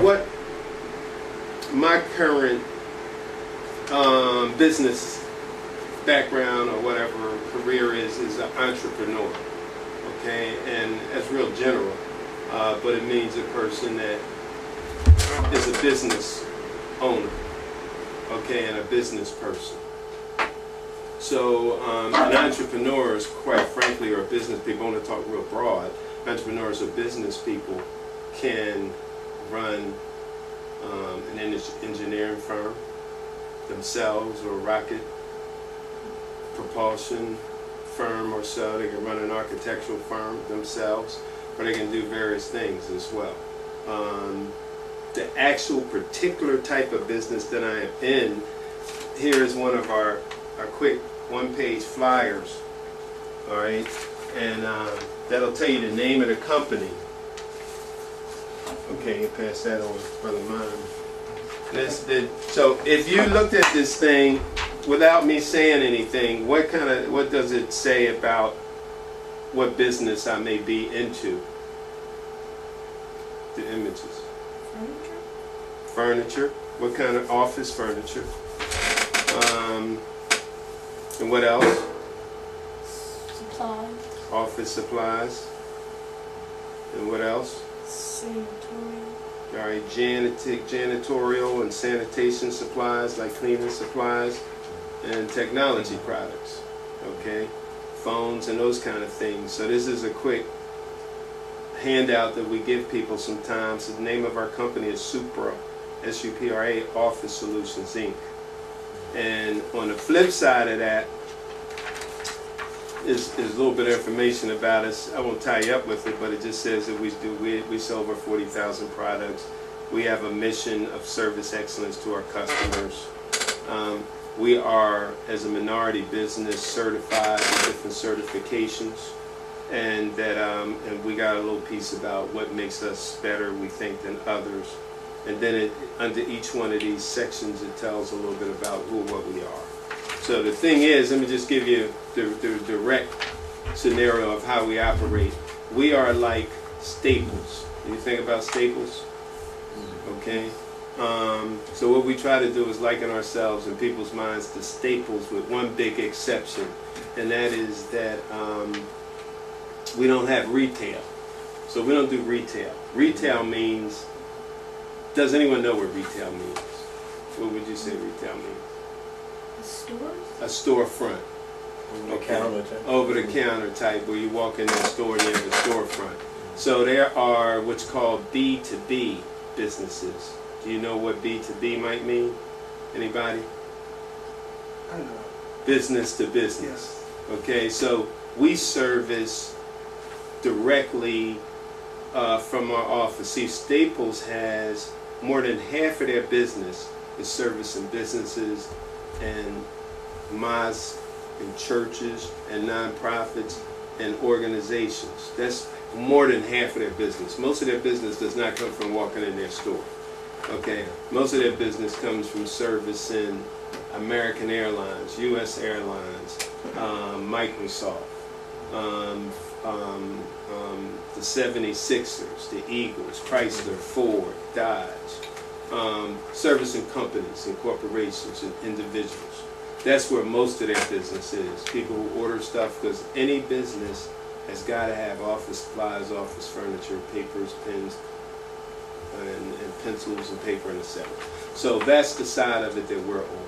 what my current business background or whatever career is an entrepreneur. Okay, and that's real general, but it means a person that is a business owner, okay, and a business person. So an entrepreneur is, quite frankly, or business people, I want to talk real broad, entrepreneurs or business people can run an engineering firm themselves, or a rocket propulsion firm or so. They can run an architectural firm themselves, or they can do various things as well. The actual particular type of business that I am in, here is one of our quick one-page flyers, all right, and that'll tell you the name of the company. Okay, you pass that on, brother mine. So if you looked at this thing without me saying anything, what does it say about what business I may be into? The images. Furniture. What kind of office furniture? And what else? Supplies. Office supplies. And what else? Sanitorial. All right, janitorial and sanitation supplies, like cleaning supplies, and technology products. Okay, phones and those kind of things. So this is a quick handout that we give people sometimes. The name of our company is SUPRA, S-U-P-R-A, Office Solutions, Inc. And on the flip side of that is a little bit of information about us. I won't tie you up with it, but it just says that we sell over 40,000 products. We have a mission of service excellence to our customers. We are, as a minority business, certified with different certifications, and that and we got a little piece about what makes us better, we think, than others. And then under each one of these sections, it tells a little bit about who or what we are. So the thing is, let me just give you the direct scenario of how we operate. We are like Staples. You think about Staples? Okay. So what we try to do is liken ourselves in people's minds to Staples, with one big exception, and that is that we don't have retail. So we don't do retail. Retail means, does anyone know what retail means? What would you say retail means? A store? A storefront. Over the counter type, where you walk in the store and you have a storefront. So there are what's called B2B businesses. Do you know what B2B might mean? Anybody? I know. Business to business. Yes. Okay, so we service directly from our office. See, Staples has more than half of their business is servicing businesses and mosques and churches and nonprofits and organizations. That's more than half of their business. Most of their business does not come from walking in their store. Okay, most of their business comes from servicing American Airlines, U.S. Airlines, Microsoft, the 76ers, the Eagles, Chrysler, Ford, Dodge, servicing companies and corporations and individuals. That's where most of their business is. People who order stuff, because any business has got to have office supplies, office furniture, papers, pens, and pencils and paper and etc. So that's the side of it that we're on.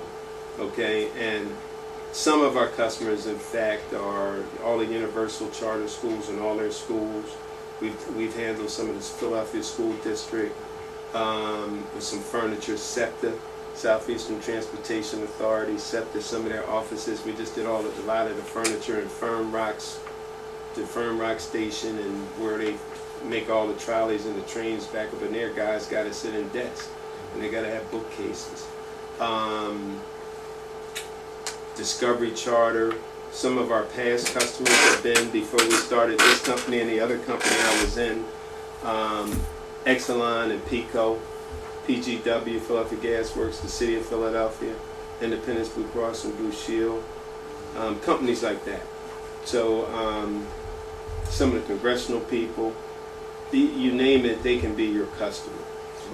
Okay, and some of our customers, in fact, are all the universal charter schools and all their schools. We've handled some of this Philadelphia School District with some furniture. SEPTA, Southeastern Transportation Authority, SEPTA, some of their offices. We just did a lot of the furniture in Firm Rocks, the Firm Rock Station, and where they make all the trolleys and the trains back up in there. Guys got to sit in desks, and they got to have bookcases. Discovery Charter. Some of our past customers have been, before we started this company and the other company I was in, Exelon and PECO, PGW, Philadelphia Gas Works, the City of Philadelphia, Independence Blue Cross and Blue Shield, companies like that. So some of the congressional people, you name it, they can be your customer.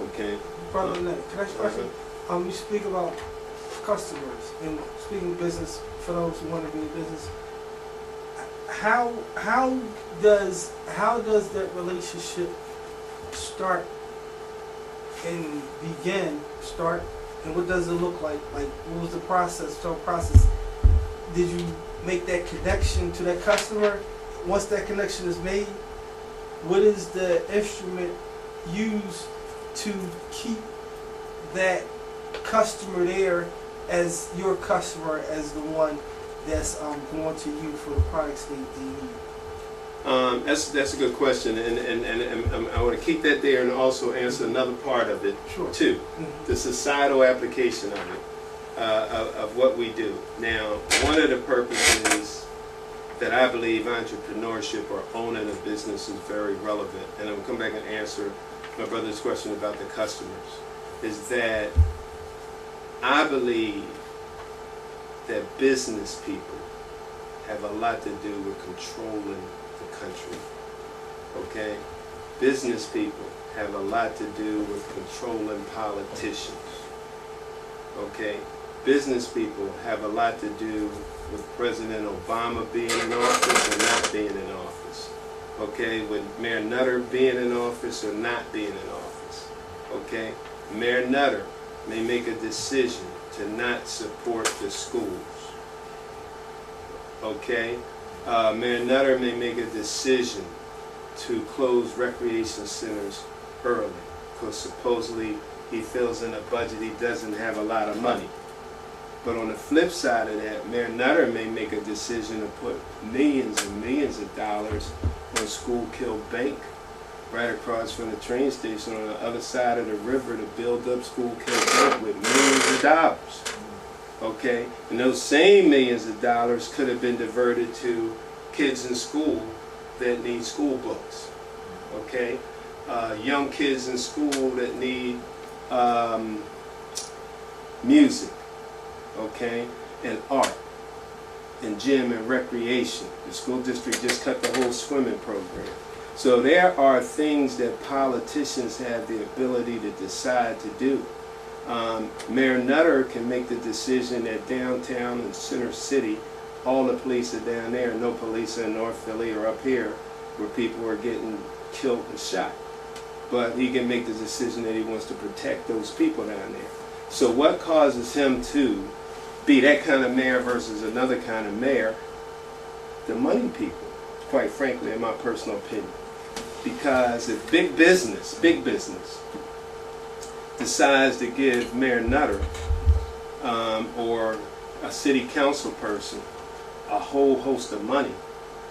Okay. Brother Nate, can I ask you a question? You speak about customers and speaking business for those who want to be in business. How does that relationship start and start, and what does it look like? Like, what was the process? Did you make that connection to that customer? Once that connection is made, what is the instrument used to keep that customer there as your customer, as the one that's going to you for the products they need? That's a good question, and I want to keep that there and also answer another part of it too, the societal application of it, of what we do. Now, one of the purposes that I believe entrepreneurship or owning a business is very relevant, and I'm going to come back and answer my brother's question about the customers, is that I believe that business people have a lot to do with controlling the country. Okay? Business people have a lot to do with controlling politicians. Okay? Business people have a lot to do with President Obama being in office or not being in office. Okay? With Mayor Nutter being in office or not being in office. Okay? Mayor Nutter may make a decision to not support the schools. Okay? Mayor Nutter may make a decision to close recreation centers early because supposedly he feels in a budget he doesn't have a lot of money. But on the flip side of that, Mayor Nutter may make a decision to put millions and millions of dollars on Schuylkill Bank right across from the train station on the other side of the river to build up Schuylkill Bank with millions of dollars. Okay? And those same millions of dollars could have been diverted to kids in school that need school books. Okay? Young kids in school that need music. Okay? And art. And gym and recreation. The school district just cut the whole swimming program. So there are things that politicians have the ability to decide to do. Mayor Nutter can make the decision that downtown and Center City, all the police are down there, no police in North Philly or up here where people are getting killed and shot. But he can make the decision that he wants to protect those people down there. So what causes him to be that kind of mayor versus another kind of mayor? The money people, quite frankly, in my personal opinion. Because if big business decides to give Mayor Nutter or a city council person a whole host of money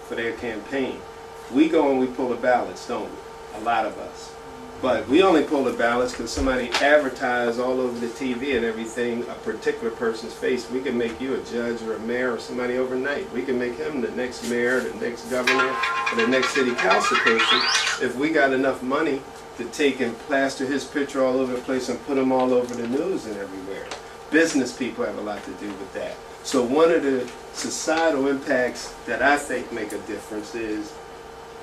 for their campaign, we go and we pull the ballots, don't we? A lot of us. But we only pull the ballots because somebody advertised all over the TV and everything a particular person's face. We can make you a judge or a mayor or somebody overnight. We can make him the next mayor, the next governor, or the next city council person if we got enough money to take and plaster his picture all over the place and put him all over the news and everywhere. Business people have a lot to do with that. So one of the societal impacts that I think make a difference is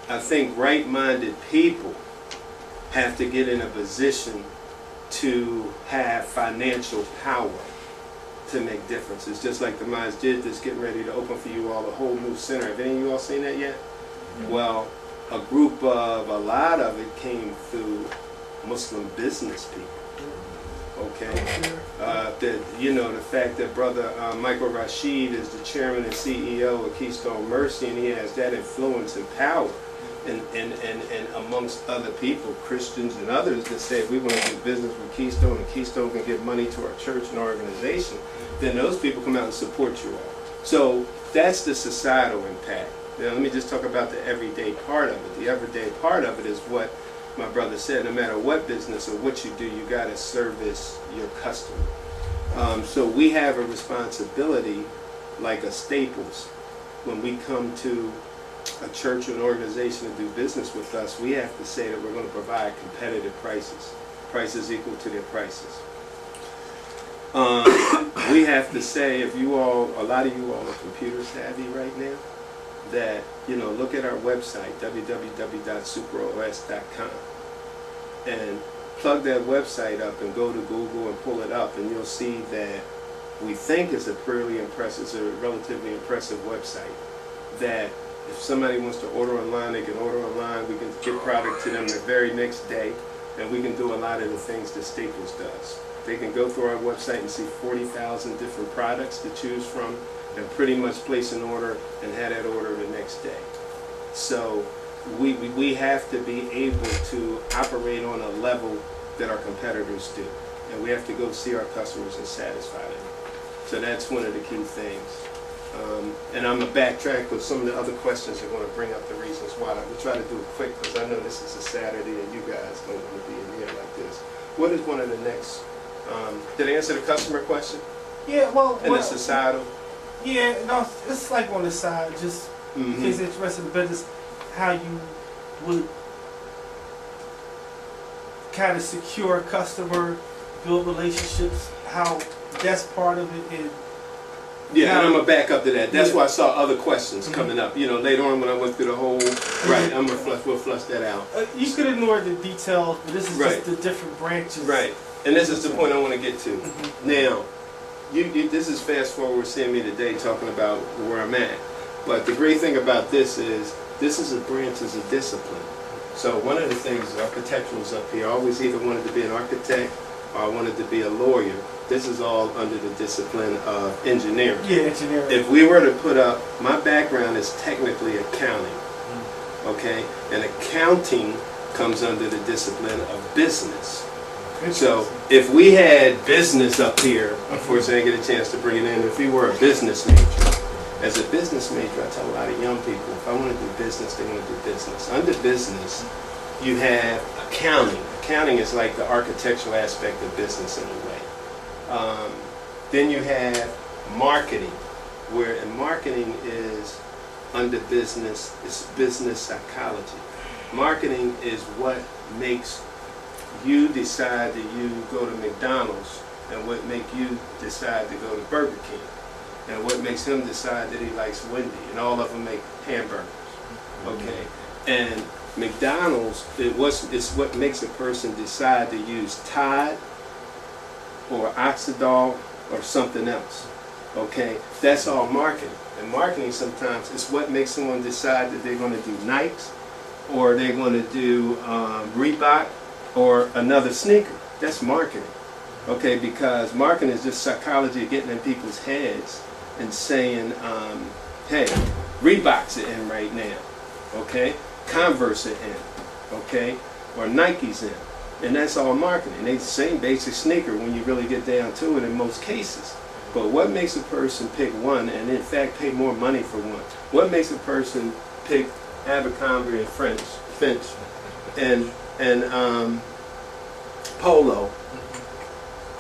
I think right-minded people have to get in a position to have financial power to make differences. Just like the Masjid that's getting ready to open for you all a whole new center. Have any of you all seen that yet? Mm-hmm. Well, a lot of it came through Muslim business people. Okay? The fact that Brother Michael Rashid is the chairman and CEO of Keystone Mercy, and he has that influence and power. And amongst other people, Christians and others that say if we want to do business with Keystone and Keystone can give money to our church and organization, then those people come out and support you all. So that's the societal impact. Now let me just talk about the everyday part of it. The everyday part of it is what my brother said. No matter what business or what you do, you got to service your customer. So we have a responsibility, like a Staples, when we come to a church or an organization to do business with us, we have to say that we're going to provide competitive prices. Prices equal to their prices. We have to say, if you all, a lot of you all are computer savvy right now, that, look at our website, www.supraos.com. And plug that website up and go to Google and pull it up, and you'll see that we think it's a relatively impressive website. That if somebody wants to order online, they can order online. We can get product to them the very next day, and we can do a lot of the things that Staples does. They can go through our website and see 40,000 different products to choose from, and pretty much place an order and have that order the next day. So we have to be able to operate on a level that our competitors do, and we have to go see our customers and satisfy them. So that's one of the key things. And I'm going to backtrack because some of the other questions are going to bring up the reasons why. We'll try to do it quick because I know this is a Saturday and you guys don't want to be in here like this. What is one of the next? Did I answer the customer question? Yeah, well, And the societal? Yeah, no, it's like on the side, just in case you're interested in business, how you would kind of secure a customer, build relationships, how that's part of it. And yeah, and I'm going to back up to that. That's why I saw other questions coming up. You know, later on when I went through the whole, right, we'll flush that out. You could ignore the details, but this is Right. just the different branches. Right, and this is the point I want to get to. Now, this is fast forward seeing me today talking about where I'm at. But the great thing about this is a branch, is a discipline. So one of the things, architectural's up here. I always either wanted to be an architect or I wanted to be a lawyer. This is all under the discipline of engineering. Yeah, engineering. If we were to put up, my background is technically accounting, okay? And accounting comes under the discipline of business. So if we had business up here, unfortunately I didn't get a chance to bring it in, if we were a business major, as a business major, I tell a lot of young people, if I want to do business, they want to do business. Under business, you have accounting. Accounting is like the architectural aspect of business in a way. Then you have marketing, where marketing is under business, it's business psychology. Marketing is what makes you decide that you go to McDonald's, and what make you decide to go to Burger King, and what makes him decide that he likes Wendy, and all of them make hamburgers, okay? And McDonald's, it's what makes a person decide to use Tide or Oxidol or something else, okay? That's all marketing. And marketing sometimes is what makes someone decide that they're going to do Nikes, or they're going to do Reebok, or another sneaker. That's marketing, okay? Because marketing is just psychology of getting in people's heads and saying, hey, Reebok's are in right now, okay? Converse are in, okay? Or Nike's in. And that's all marketing. They're the same basic sneaker when you really get down to it in most cases. But what makes a person pick one and in fact pay more money for one? What makes a person pick Abercrombie and Finch and Polo?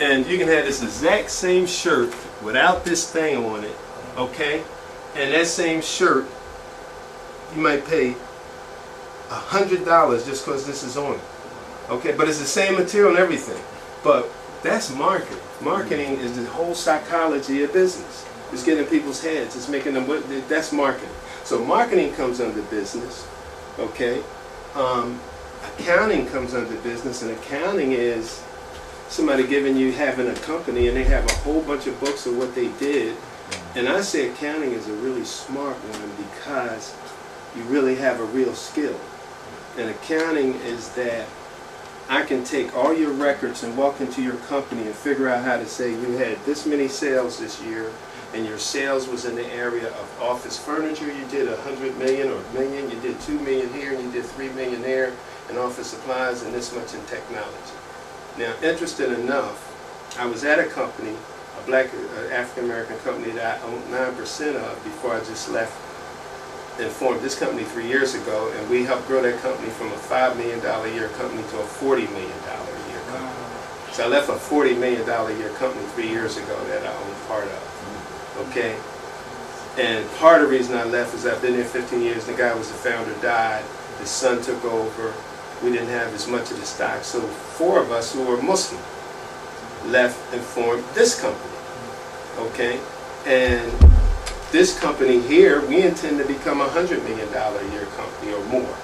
And you can have this exact same shirt without this thing on it, okay? And that same shirt, you might pay $100 just because this is on it. Okay, but it's the same material and everything. But that's marketing. Marketing is the whole psychology of business. It's getting in people's heads. It's making them, that's marketing. So marketing comes under business, okay? Accounting comes under business, and accounting is somebody having a company and they have a whole bunch of books of what they did. And I say accounting is a really smart one because you really have a real skill. And accounting is that I can take all your records and walk into your company and figure out how to say you had this many sales this year, and your sales was in the area of office furniture. You did 100 million or a million, you did 2 million here, and you did 3 million there in office supplies, and this much in technology. Now, interesting enough, I was at a company, a black African-American company that I owned 9% of before I just left and formed this company 3 years ago, and we helped grow that company from a $5 million a year company to a $40 million a year company. So I left a $40 million a year company 3 years ago that I owned part of, okay? And part of the reason I left is I've been there 15 years, the guy was the founder, died, his son took over, we didn't have as much of the stock, so 4 of us who were Muslim left and formed this company, okay? And this company here, we intend to become a $100 million a year company or more.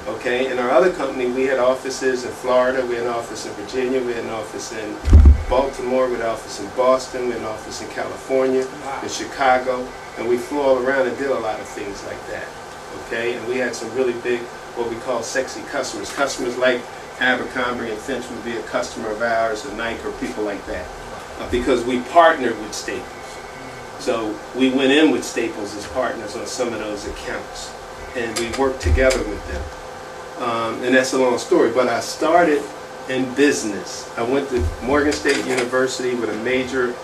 Okay, in our other company, we had offices in Florida, we had an office in Virginia, we had an office in Baltimore, we had an office in Boston, we had an office in California, in Chicago, and we flew all around and did a lot of things like that. Okay, and we had some really big, what we call sexy customers. Customers like Abercrombie and Finch would be a customer of ours, or Nike, or people like that, because we partnered with Staples. So we went in with Staples as partners on some of those accounts, and we worked together with them. And that's a long story, but I started in business. I went to Morgan State University with a major,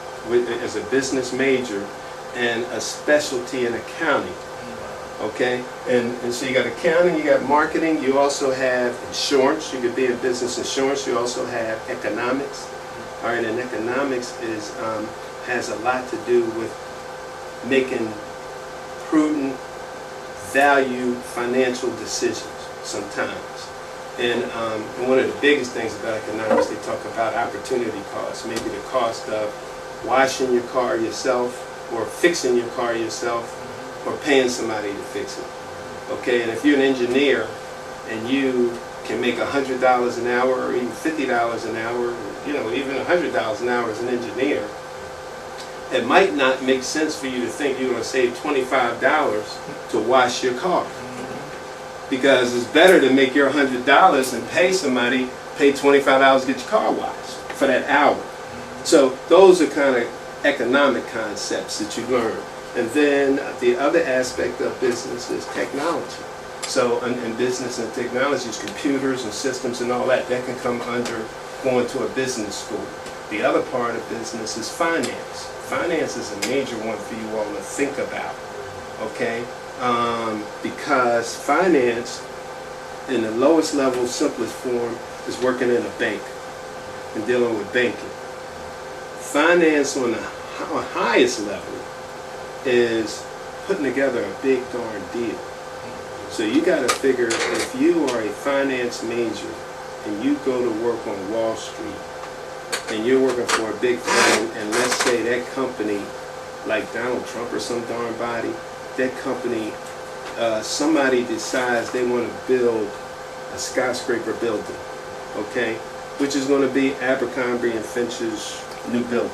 as a business major, and a specialty in accounting. Okay, and so you got accounting, you got marketing, you also have insurance. You could be in business insurance. You also have economics. All right, and economics is has a lot to do with making prudent, value financial decisions sometimes. And one of the biggest things about economics, they talk about opportunity costs, maybe the cost of washing your car yourself, or fixing your car yourself, or paying somebody to fix it. Okay, and if you're an engineer and you can make $100 an hour, or even $50 an hour, you know, even $100 an hour as an engineer, it might not make sense for you to think you're going to save $25 to wash your car. Because it's better to make your $100 and pay somebody, pay $25 to get your car washed for that hour. So those are kind of economic concepts that you learn. And then the other aspect of business is technology. So in business and technology is computers and systems and all that. That can come under going to a business school. The other part of business is finance. Finance is a major one for you all to think about, okay? Because finance, in the lowest level, simplest form, is working in a bank and dealing with banking. Finance on the highest level is putting together a big darn deal. So you got to figure, if you are a finance major and you go to work on Wall Street and you're working for a big firm, and let's say that company, like Donald Trump or some darn body, that company, somebody decides they want to build a skyscraper building, okay, which is going to be Abercrombie and Finch's new building,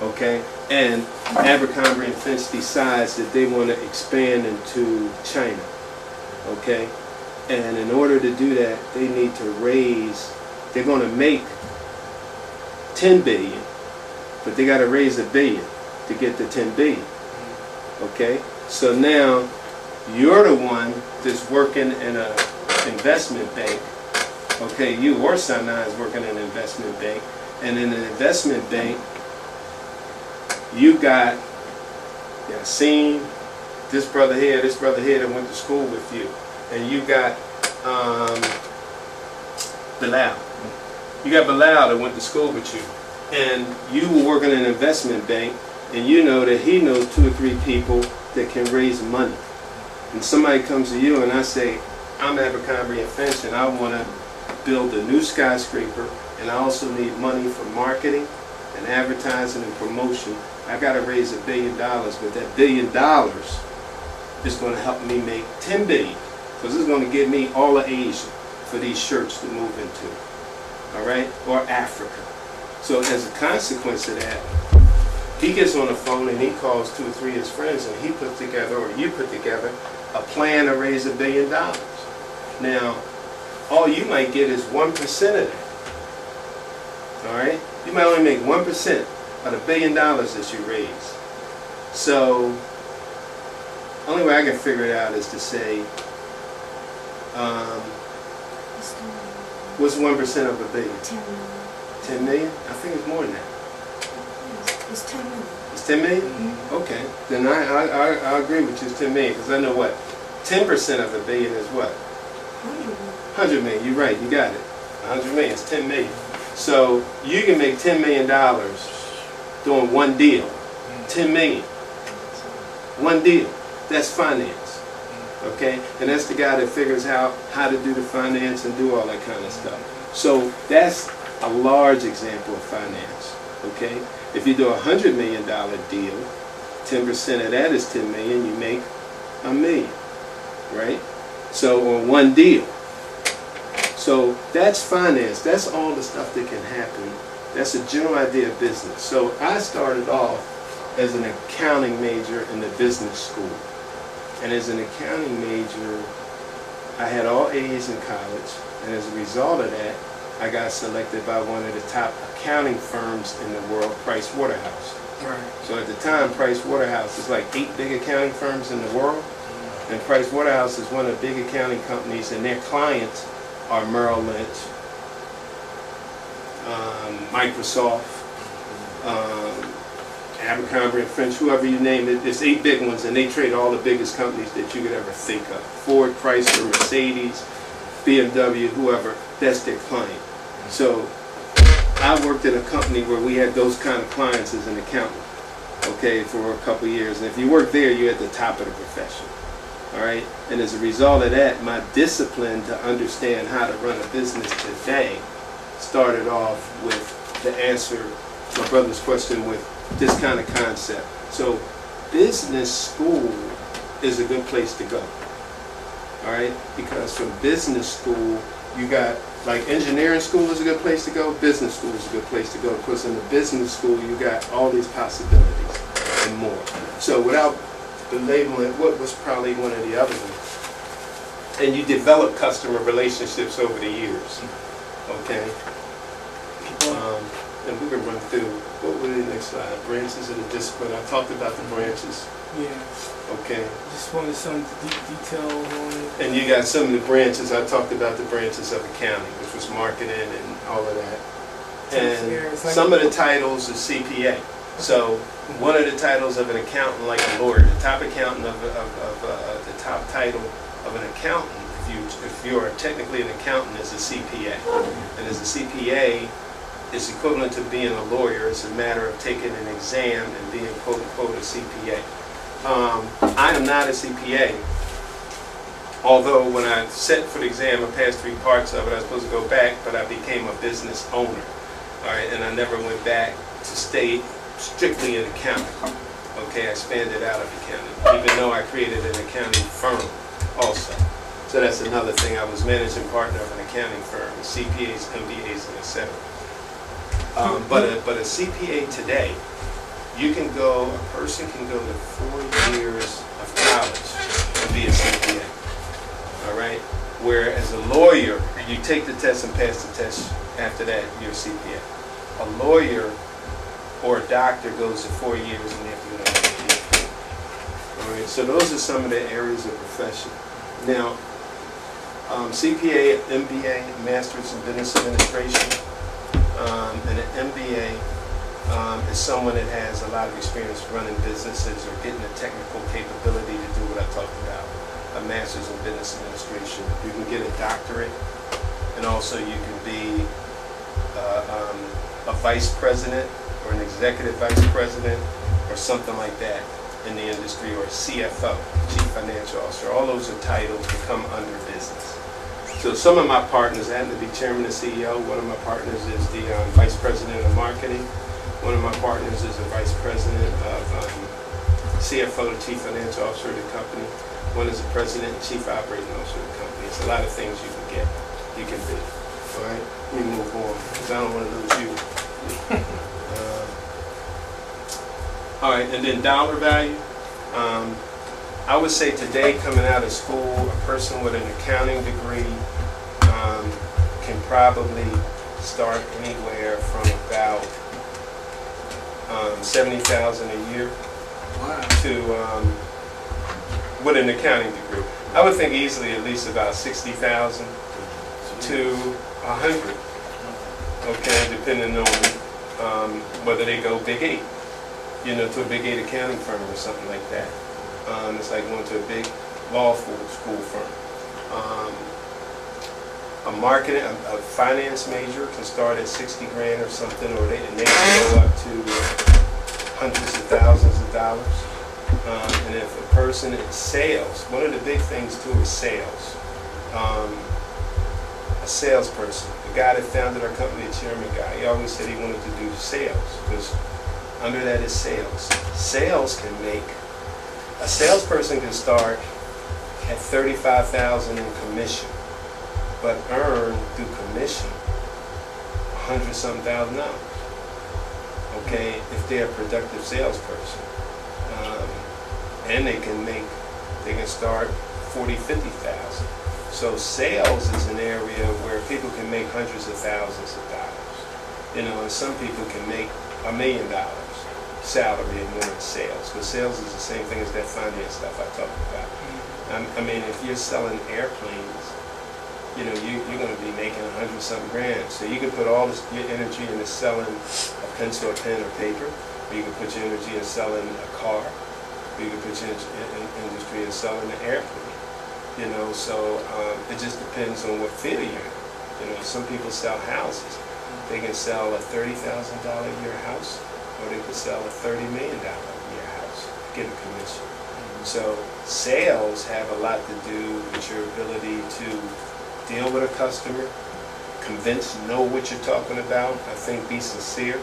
okay, and Abercrombie and Finch decides that they want to expand into China, okay, and in order to do that, they need to raise, they're going to make 10 billion, but they got to raise $1 billion to get to 10 billion, okay, so now you're the one that's working in an investment bank, okay, you or Sanaa is working in an investment bank, and in an investment bank, you got Yassine, this brother here that went to school with you, and you got Bilal. You got Bilal that went to school with you, and you were working in an investment bank, and you know that he knows 2 or 3 people that can raise money. And somebody comes to you and I say, I'm Abercrombie and Finch and I want to build a new skyscraper, and I also need money for marketing and advertising and promotion. I got to raise $1 billion, but that $1 billion is going to help me make 10 billion, because it's going to give me all of Asia for these shirts to move into, all right, or Africa. So as a consequence of that, he gets on the phone and he calls 2 or 3 of his friends, and he puts together, or you put together, a plan to raise $1 billion. Now, all you might get is 1% of that. All right? You might only make 1% of the $1 billion that you raise. So, only way I can figure it out is to say, what's 1% of $1 billion? 10 million. 10 million? I think it's more than that. It's 10 million. It's 10 million? Mm-hmm. Okay. Then I agree with you, it's 10 million, because I know what? 10% of $1 billion is what? 100 million. You're right, you got it. 100 million is 10 million. So you can make $10 million doing one deal. 10 million. One deal. That's finance. Okay? And that's the guy that figures out how to do the finance and do all that kind of stuff. So that's a large example of finance. Okay? If you do a $100 million deal, 10% of that is 10 million, you make $1 million. Right? So, or one deal. So that's finance. That's all the stuff that can happen. That's a general idea of business. So I started off as an accounting major in the business school. And as an accounting major, I had all A's in college. And as a result of that, I got selected by one of the top accounting firms in the world, Price Waterhouse. Right. So at the time, Price Waterhouse is like 8 big accounting firms in the world. And Price Waterhouse is one of the big accounting companies, and their clients are Merrill Lynch, Microsoft, Abercrombie and Fitch, whoever you name it. There's 8 big ones, and they trade all the biggest companies that you could ever think of. Ford, Chrysler, Mercedes, BMW, whoever, that's their client. So I worked at a company where we had those kind of clients as an accountant, okay, for a couple of years. And if you work there, you're at the top of the profession. All right, and as a result of that, my discipline to understand how to run a business today started off with the answer to my brother's question with this kind of concept. So business school is a good place to go. All right, because from business school, you got, like, engineering school is a good place to go, business school is a good place to go, because in the business school, you got all these possibilities and more. So without belabeling what was probably one of the other ones, and you develop customer relationships over the years, okay? And we can run through, what would be the next slide? Branches of the discipline. I talked about the branches. Yeah. Okay. Just wanted some detail on it. And you got some of the branches. I talked about the branches of accounting, which was marketing and all of that. And some of the titles is CPA. So one of the titles of an accountant, like a lawyer, the top accountant of the top title of an accountant, if you are technically an accountant, is a CPA. And as a CPA, it's equivalent to being a lawyer. It's a matter of taking an exam and being quote unquote a CPA. I am not a CPA, although when I set for the exam, I passed 3 parts of it. I was supposed to go back, but I became a business owner. All right, and I never went back to stay strictly in accounting. Okay, I expanded out of accounting, even though I created an accounting firm also. So that's another thing. I was managing partner of an accounting firm, CPAs, MBAs, and etc. But a CPA today, a person can go to 4 years of college and be a CPA. All right? Whereas a lawyer, you take the test and pass the test, after that, you're a CPA. A lawyer or a doctor goes to 4 years and they have to go to CPA. All right? So those are some of the areas of profession. Now, CPA, MBA, Master's in Business Administration, and an MBA is someone that has a lot of experience running businesses or getting the technical capability to do what I talked about. A Master's in Business Administration. You can get a doctorate, and also you can be a vice president or an executive vice president or something like that in the industry, or a CFO, Chief Financial Officer. All those are titles that come under business. So some of my partners, I happen to be chairman and CEO. One of my partners is the vice president of marketing. One of my partners is the vice president of CFO, the chief financial officer of the company. One is the president and chief operating officer of the company. It's a lot of things you can get, you can be. All right, let me move on because I don't want to lose you. All right, and then dollar value. I would say today, coming out of school, a person with an accounting degree can probably start anywhere from about $70,000 a year to with an accounting degree. I would think easily at least about 60,000 to 100. Okay, depending on whether they go Big 8, to a Big 8 accounting firm or something like that. It's like going to a big law school firm. A finance major can start at 60 grand or something, or they can go up to hundreds of thousands of dollars. And if a person in sales, one of the big things too is sales. A salesperson, the guy that founded our company, the chairman guy, he always said he wanted to do sales because under that is sales. Sales can make, a salesperson can start at $35,000 in commission, but earn through commission $100-some thousand. Okay, if they're a productive salesperson, and they can start 40, 50,000. So sales is an area where people can make hundreds of thousands of dollars. You know, and some people can make $1 million salary and more in sales. Because sales is the same thing as that finance stuff I talked about. I mean, if you're selling airplanes, you know, you're going to be making 100-something grand. So you can put all your energy into selling a pencil, or pen, or paper. Or you can put your energy in selling a car. Or you can put your industry in selling an airplane. You know, so it just depends on what field you're in. You know, some people sell houses. They can sell a $30,000 a year house, or they can sell a $30 million a year house, get a commission. So sales have a lot to do with your ability to deal with a customer, convince, know what you're talking about. I think be sincere,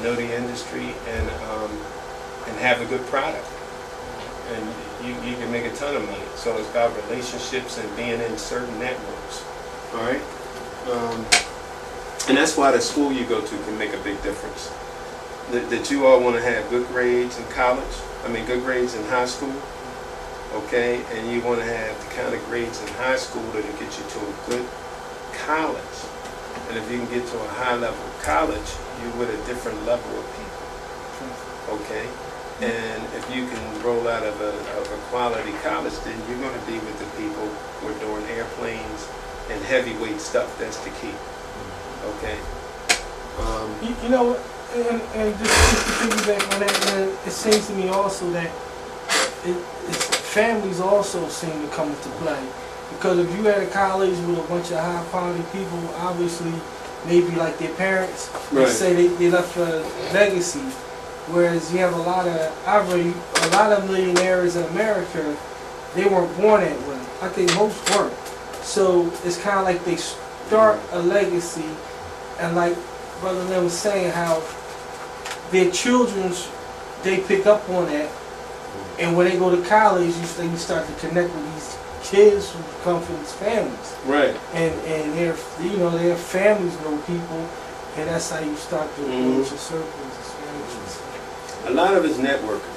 know the industry, and have a good product. And you can make a ton of money. So it's about relationships and being in certain networks. All right? And that's why the school you go to can make a big difference. That you all want to have good grades in college, good grades in high school, okay? And you want to have the kind of grades in high school that'll get you to a good college. And if you can get to a high level college, you're with a different level of people, okay? And if you can roll out of a quality college, then you're going to be with the people who are doing airplanes and heavyweight stuff. That's the key. Okay. You know, and just to piggyback on that, man, it seems to me also that it's families also seem to come into play. Because if you at a college with a bunch of high quality people, obviously maybe like their parents, right, say they left a legacy. Whereas you have a lot of millionaires in America, they weren't born that way. I think most weren't. So it's kind of like they start a legacy, and like Brother Lin was saying, how their children's, they pick up on that, and when they go to college, you start to connect with these kids who come from these families. Right. And their families know people, and that's how you start to build your circles. A lot of it's networking,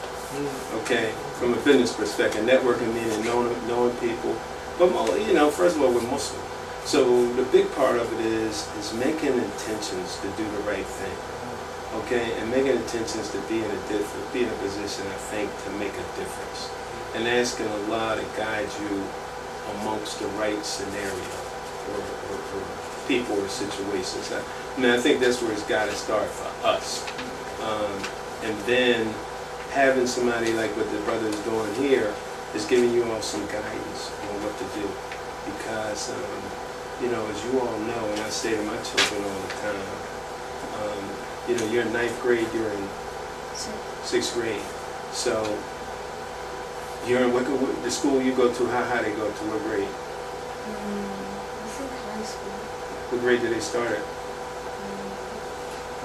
okay, from a business perspective. Networking meaning knowing people. But, you know, first of all, we're Muslim. So the big part of it is making intentions to do the right thing, okay, and making intentions to be in a position, I think, to make a difference. And asking Allah to guide you amongst the right scenario or people or situations. I think that's where it's got to start for us. And then having somebody like what the brother is doing here is giving you all some guidance on what to do. Because, you know, as you all know, and I say to my children all the time, you know, you're in 9th grade, you're in 6th grade. So you're in the school you go to, how high they go to, what grade? I think high school. What grade did they start at?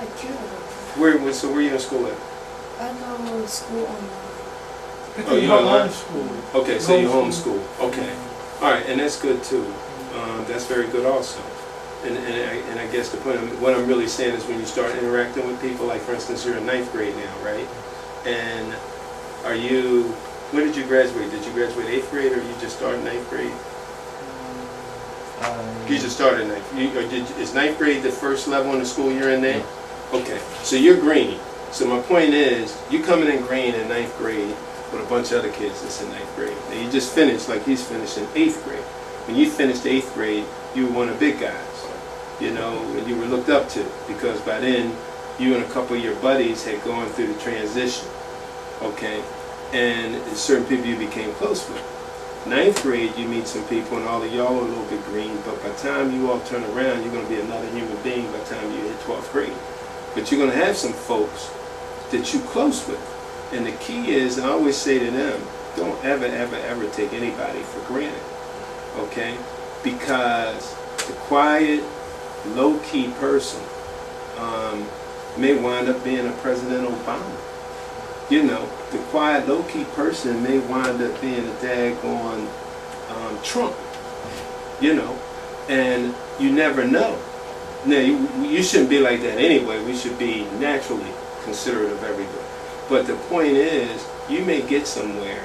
Like kindergarten. So where are you in school at? I go to school online. Oh, you online? Homeschool. Okay, so you homeschool. Okay. All right, and that's good too. That's very good also. And I guess the point what I'm really saying is when you start interacting with people, like for instance, you're in 9th grade now, right? And when did you graduate? Did you graduate 8th grade or you just started 9th grade? You just started 9th. Is 9th grade the first level in the school you're in now? Okay, so you're green. So my point is, you coming in green in 9th grade with a bunch of other kids that's in 9th grade. And you just finished, like he's finished in 8th grade. When you finished 8th grade, you were one of the big guys, you know, and you were looked up to. Because by then, you and a couple of your buddies had gone through the transition, okay? And certain people you became close with. 9th grade, you meet some people, and all of y'all are a little bit green, but by the time you all turn around, you're going to be another human being by the time you hit 12th grade. But you're going to have some folks that you're close with. And the key is, and I always say to them, don't ever, ever, ever take anybody for granted, okay? Because the quiet, low-key person may wind up being a President Obama. You know, the quiet, low-key person may wind up being a daggone Trump, you know, and you never know. Now, you shouldn't be like that anyway. We should be naturally considerate of everything. But the point is, you may get somewhere.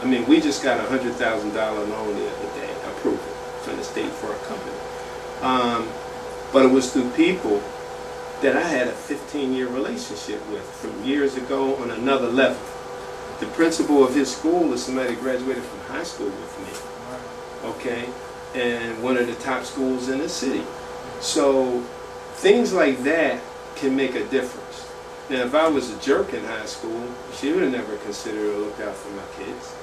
I mean, we just got a $100,000 loan the other day, approval from the state for a company. But it was through people that I had a 15-year relationship with from years ago on another level. The principal of his school is somebody that graduated from high school with me, okay, and one of the top schools in the city. So things like that can make a difference. Now, if I was a jerk in high school, she would have never considered or looked out for my kids,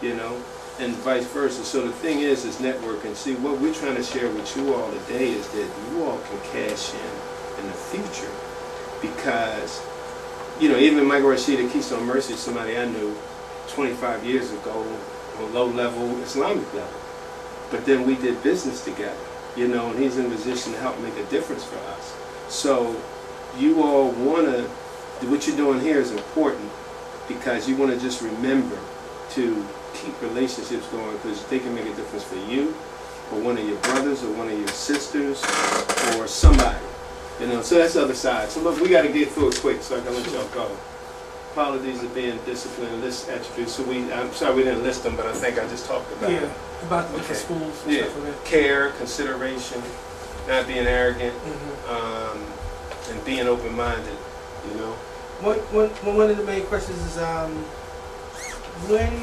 you know, and vice versa. So the thing is networking. See, what we're trying to share with you all today is that you all can cash in the future, because, you know, even Michael Rashid at Keystone Mercy, somebody I knew 25 years ago on low-level Islamic level. But then we did business together, you know, and he's in a position to help make a difference for us. So you all want to, what you're doing here is important, because you want to just remember to keep relationships going, because they can make a difference for you, or one of your brothers, or one of your sisters, or somebody. You know, so that's the other side. So look, we got to get through it quick so I can let y'all go. Apologies of being disciplined, list attributes. So I'm sorry we didn't list them, but I think I just talked about it. About the different schools and stuff like that. Care, consideration, not being arrogant, and being open-minded, you know. One of the main questions is, when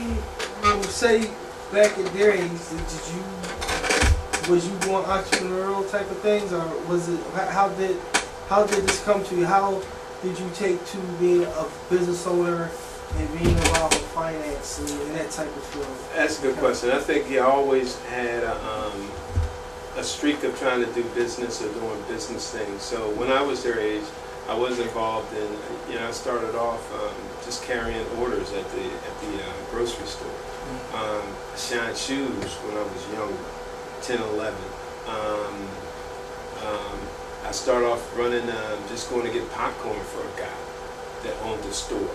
you say back in their age, was you doing entrepreneurial type of things, or was it, how did this come to you? How did you take to being a business owner and being involved in finance and that type of field? That's a good question. I think he always had a streak of trying to do business or doing business things. So when I was their age, I was involved in, you know, I started off just carrying orders at the grocery store. I shined shoes when I was younger, 10, 11. I started off running, just going to get popcorn for a guy that owned a store.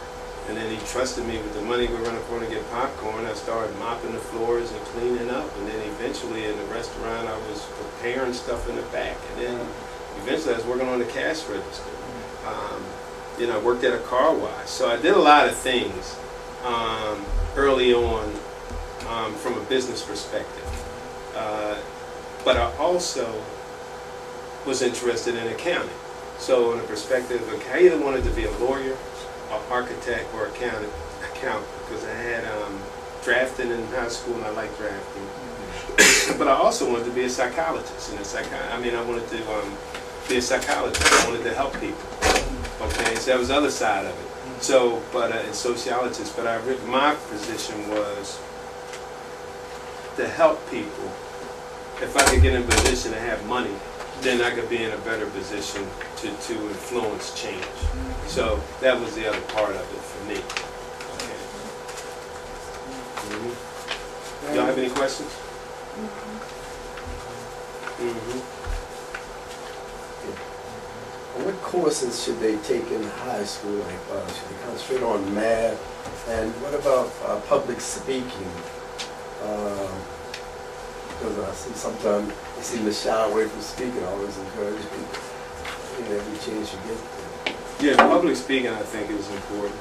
And then he trusted me with the money we were running for to get popcorn. I started mopping the floors and cleaning up. And then eventually in the restaurant, I was preparing stuff in the back. And then eventually I was working on the cash register. You know, I worked at a car wash. So I did a lot of things early on from a business perspective. But I also was interested in accounting. So in the perspective of, I either wanted to be a lawyer, an architect, or accountant, because I had drafting in high school and I liked drafting. But I also wanted to be a psychologist. I wanted to be a psychologist. I wanted to help people. Okay, so that was the other side of it. So, but in sociologist, but my position was to help people. If I could get in a position to have money, then I could be in a better position to influence change. So that was the other part of it for me. Okay. Y'all have any questions? What courses should they take in high school? Like, should they concentrate on math? And what about public speaking? Because I see sometimes they seem to shy away from speaking. I always encourage people, you know, every chance you get to. Yeah, public speaking I think is important.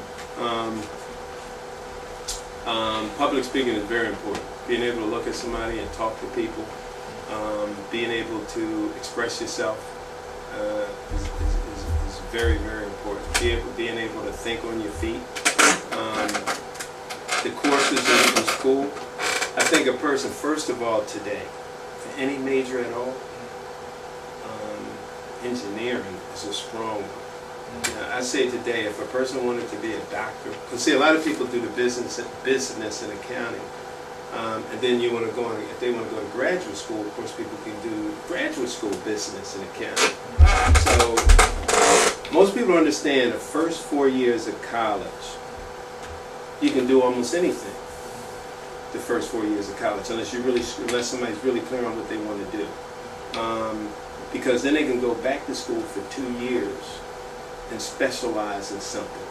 Public speaking is very important. Being able to look at somebody and talk to people, being able to express yourself is very, very important. Being able to think on your feet. The courses in school, I think a person, first of all, today, for any major at all, engineering is a strong one. I say today, if a person wanted to be a doctor, because see, a lot of people do the business and accounting, and then you want to go, if they want to go to graduate school, of course, people can do graduate school business and accounting. So most people understand the first 4 years of college, you can do almost anything. The first 4 years of college, unless somebody's really clear on what they want to do, because then they can go back to school for 2 years and specialize in something.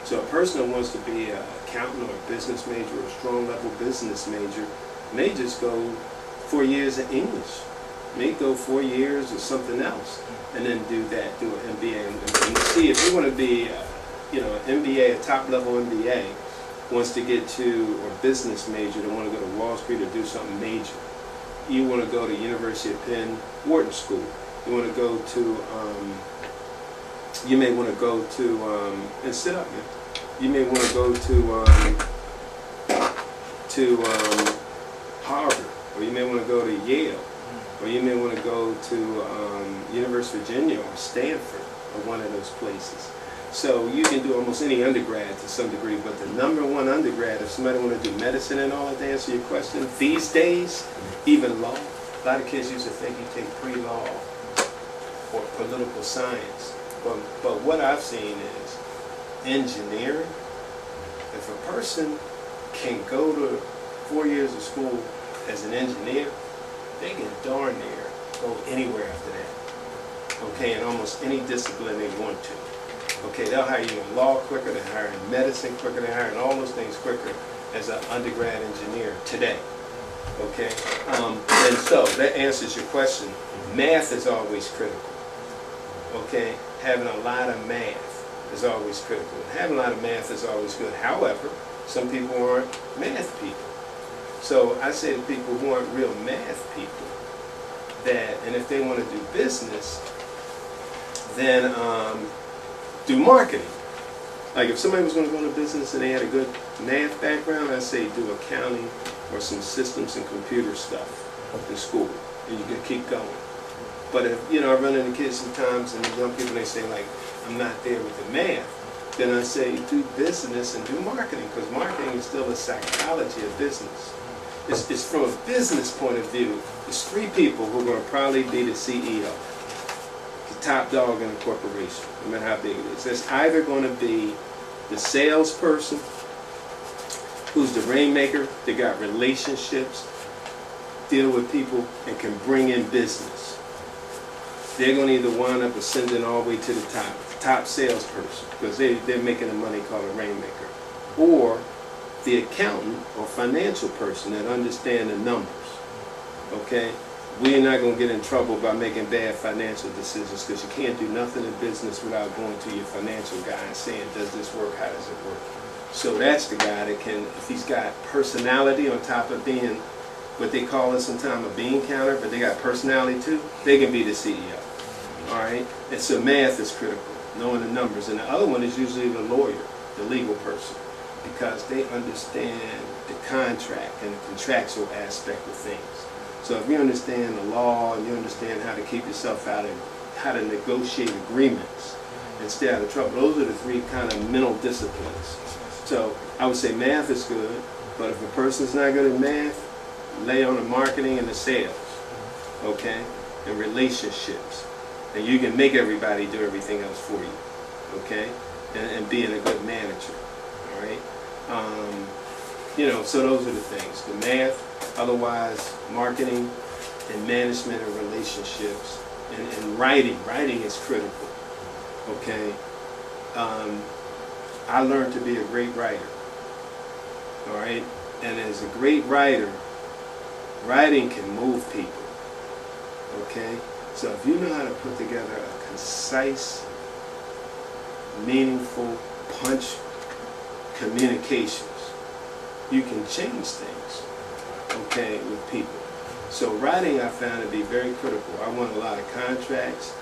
So a person who wants to be an accountant or a business major or a strong level business major, may just go 4 years of English, may go 4 years or something else, and then do that, do an MBA. And see, if you want to be, an MBA, a top-level MBA, wants to get to, or business major, they want to go to Wall Street or do something major. You want to go to University of Penn, Wharton School. You want to go to, you may want to go to, and sit up, man. You may want to go to Harvard, or you may want to go to Yale, or you may want to go to University of Virginia or Stanford, or one of those places. So you can do almost any undergrad to some degree, but the #1 undergrad, if somebody want to do medicine and all that, to answer your question, these days, even law, a lot of kids used to think you take pre-law or political science. But what I've seen is engineering. If a person can go to 4 years of school as an engineer, they can darn near go anywhere after that. Okay, in almost any discipline they want to. Okay, they'll hire you in law quicker, they'll hire in medicine quicker, they'll hire in all those things quicker as an undergrad engineer today. Okay, and so that answers your question. Math is always critical. Okay, having a lot of math is always critical. Having a lot of math is always good. However, some people aren't math people. So I say to people who aren't real math people that, and if they want to do business, then do marketing. Like if somebody was going to go into business and they had a good math background, I'd say do accounting or some systems and computer stuff in school, and you can keep going. But if, I run into kids sometimes and young people, they say like, I'm not there with the math, then I say do business and do marketing, because marketing is still a psychology of business. It's from a business point of view, there's 3 people who are going to probably be the CEO, the top dog in a corporation, no matter how big it is. It's either going to be the salesperson, who's the rainmaker, they got relationships, deal with people, and can bring in business. They're going to either wind up ascending all the way to the top salesperson, because they're making the money called a rainmaker, or the accountant or financial person that understand the numbers. Okay, we're not going to get in trouble by making bad financial decisions, because you can't do nothing in business without going to your financial guy and saying, does this work, how does it work? So that's the guy that can, if he's got personality on top of being what they call it sometimes a bean counter, but they got personality too, they can be the CEO. Alright? And so math is critical, knowing the numbers. And the other one is usually the lawyer, the legal person, because they understand the contract and the contractual aspect of things. So if you understand the law and you understand how to keep yourself out of, how to negotiate agreements and stay out of trouble, those are the 3 kind of mental disciplines. So I would say math is good, but if a person's not good at math, lay on the marketing and the sales, okay, and relationships. And you can make everybody do everything else for you, okay, and being a good manager, all right. So those are the things, the math, otherwise marketing and management and relationships, and writing. Writing is critical, okay. I learned to be a great writer, all right, and as a great writer, writing can move people, okay? So if you know how to put together a concise, meaningful, punch communications, you can change things, okay, with people. So writing I found to be very critical. I won a lot of contracts.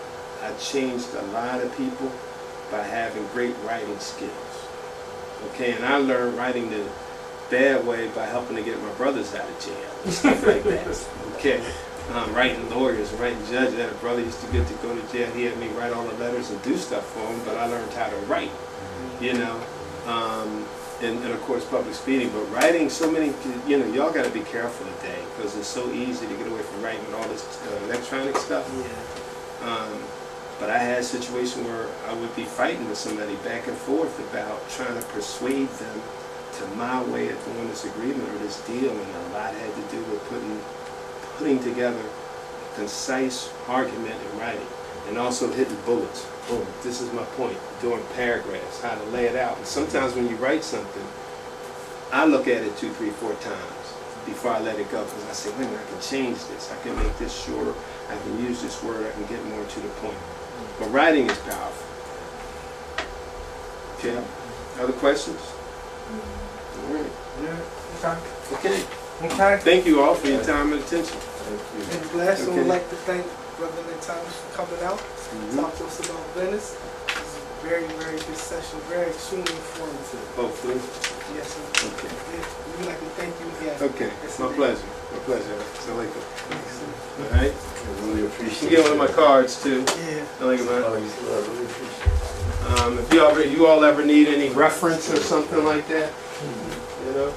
I changed a lot of people by having great writing skills, okay? And I learned writing the bad way by helping to get my brothers out of jail and stuff like that, okay? Writing lawyers, writing judges. I had a brother used to get to go to jail. He had me write all the letters and do stuff for him, but I learned how to write, and of course public speaking. But writing, so many, y'all got to be careful today, because it's so easy to get away from writing with all this electronic stuff. Yeah. But I had a situation where I would be fighting with somebody back and forth about trying to persuade them to my way of doing this agreement or this deal, and a lot had to do with putting together a concise argument in writing, and also hitting bullets. Boom, this is my point. Doing paragraphs, how to lay it out. And sometimes when you write something, I look at it 2, 3, 4 times before I let it go, because I said, wait a minute, I can change this. I can make this shorter. I can use this word. I can get more to the point. But writing is powerful. Okay. Other questions? All right. Yeah. Okay. Okay. Thank you all for your time and attention. Thank you. And BLASTEMM would Okay. like to thank Brother Lin Thomas for coming out, talk to us about Venice. This is a very, very good session, very extremely informative. Hopefully. Yes, sir. Okay. Yeah, we'd like to thank you again. Okay. Yes, My indeed. pleasure. My pleasure. Salika. All right. I really You appreciate get one of my cards too. Yeah. Salika, man. Oh, I really appreciate it. If you all ever need any reference or something like that, you know,